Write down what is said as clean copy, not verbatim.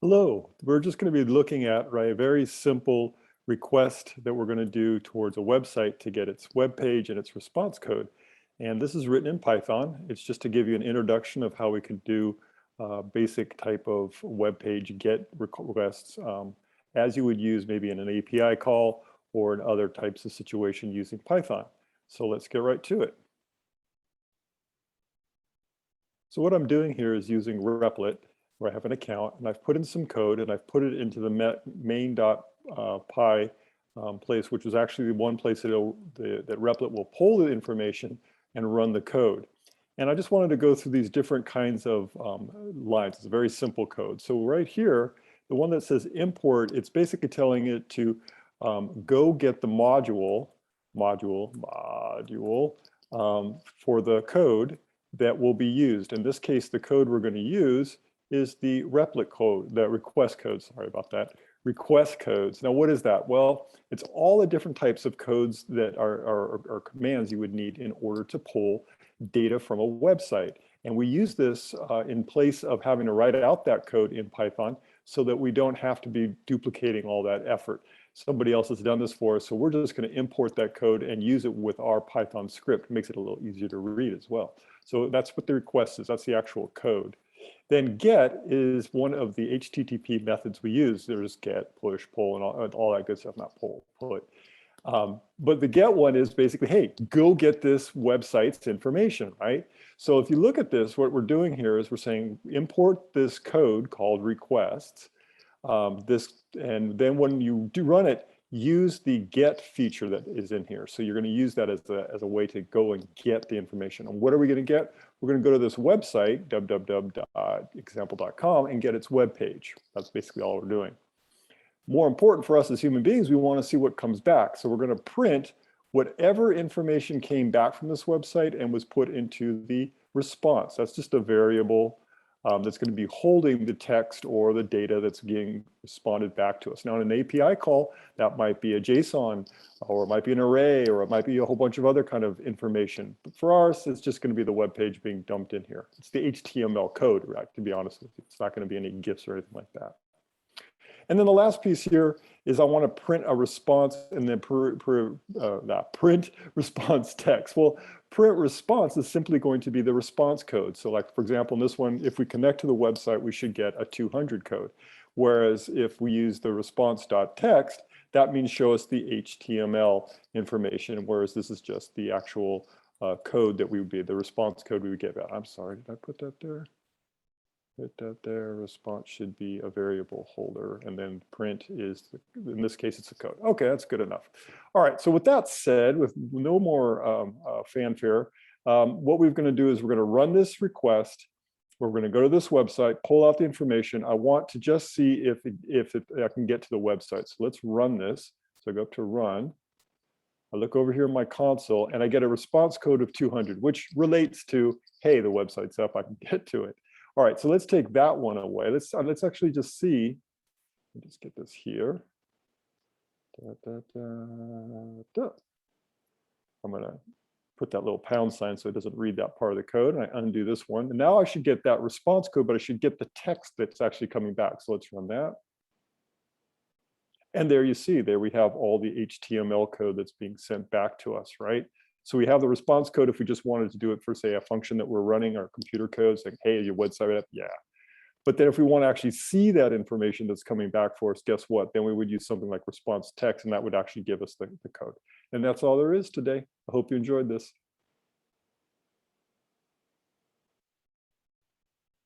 Hello, we're just going to be looking at a very simple request that we're going to do towards a website to get its web page and its response code. And this is written in Python. It's just to give you an introduction of how we can do basic type of web page GET requests as you would use maybe in an API call or in other types of situation using Python. So let's get right to it. So what I'm doing here is using Replit, where I have an account, and I've put in some code, and I've put it into the main.py place, which is actually the one place that Replit will pull the information and run the code. And I just wanted to go through these different kinds of lines. It's a very simple code. So right here, the one that says import, it's basically telling it to go get the module for the code that will be used. In this case, the code we're going to use is the Replit code, the request code, sorry about that, request codes. Now, what is that? Well, it's all the different types of codes that are commands you would need in order to pull data from a website. And we use this in place of having to write out that code in Python so that we don't have to be duplicating all that effort. Somebody else has done this for us, so we're just going to import that code and use it with our Python script. It makes it a little easier to read as well. So that's what the request is. That's the actual code. Then get is one of the HTTP methods we use. There's get, push, pull, and all that good stuff, not pull, put. But the get one is basically, hey, go get this website's information, right? So if you look at this, what we're doing here is we're saying import this code called requests. And then when you do run it, use the get feature that is in here. So you're going to use that as a way to go and get the information. And what are we going to get? We're going to go to this website, www.example.com, and get its web page. That's basically all we're doing. More important for us as human beings, we want to see what comes back. So we're going to print whatever information came back from this website and was put into the response. That's just a variable that's going to be holding the text or the data that's being responded back to us. Now, in an API call, that might be a JSON, or it might be an array, or it might be a whole bunch of other kind of information. But for ours, it's just going to be the web page being dumped in here. It's the HTML code, right? To be honest with you, it's not going to be any GIFs or anything like that. And then the last piece here is I want to print a response and then print response text. Well, print response is simply going to be the response code. So like, for example, in this one, if we connect to the website, we should get a 200 code. Whereas if we use the response.text, that means show us the HTML information, whereas this is just the actual code that we would be, the response code we would get back. I'm sorry, did I put that there? Put that there. Response should be a variable holder, and then print is, in this case, it's a code. Okay, that's good enough. All right, so with that said, with no more fanfare, what we're going to do is we're going to run this request. We're going to go to this website, pull out the information. I want to just see if I can get to the website. So let's run this. So I go up to run. I look over here in my console, and I get a response code of 200, which relates to, hey, the website's up, I can get to it. All right, so let's take that one away. Let's actually just see. Let me just get this here. I'm going to put that little pound sign so it doesn't read that part of the code, and I undo this one. And now I should get that response code, but I should get the text that's actually coming back. So let's run that. And there you see, there we have all the HTML code that's being sent back to us, right? So we have the response code if we just wanted to do it for, say, a function that we're running, our computer code, saying, hey, your website up? Yeah. But then if we want to actually see that information that's coming back for us, guess what? Then we would use something like response text, and that would actually give us the code. And that's all there is today. I hope you enjoyed this.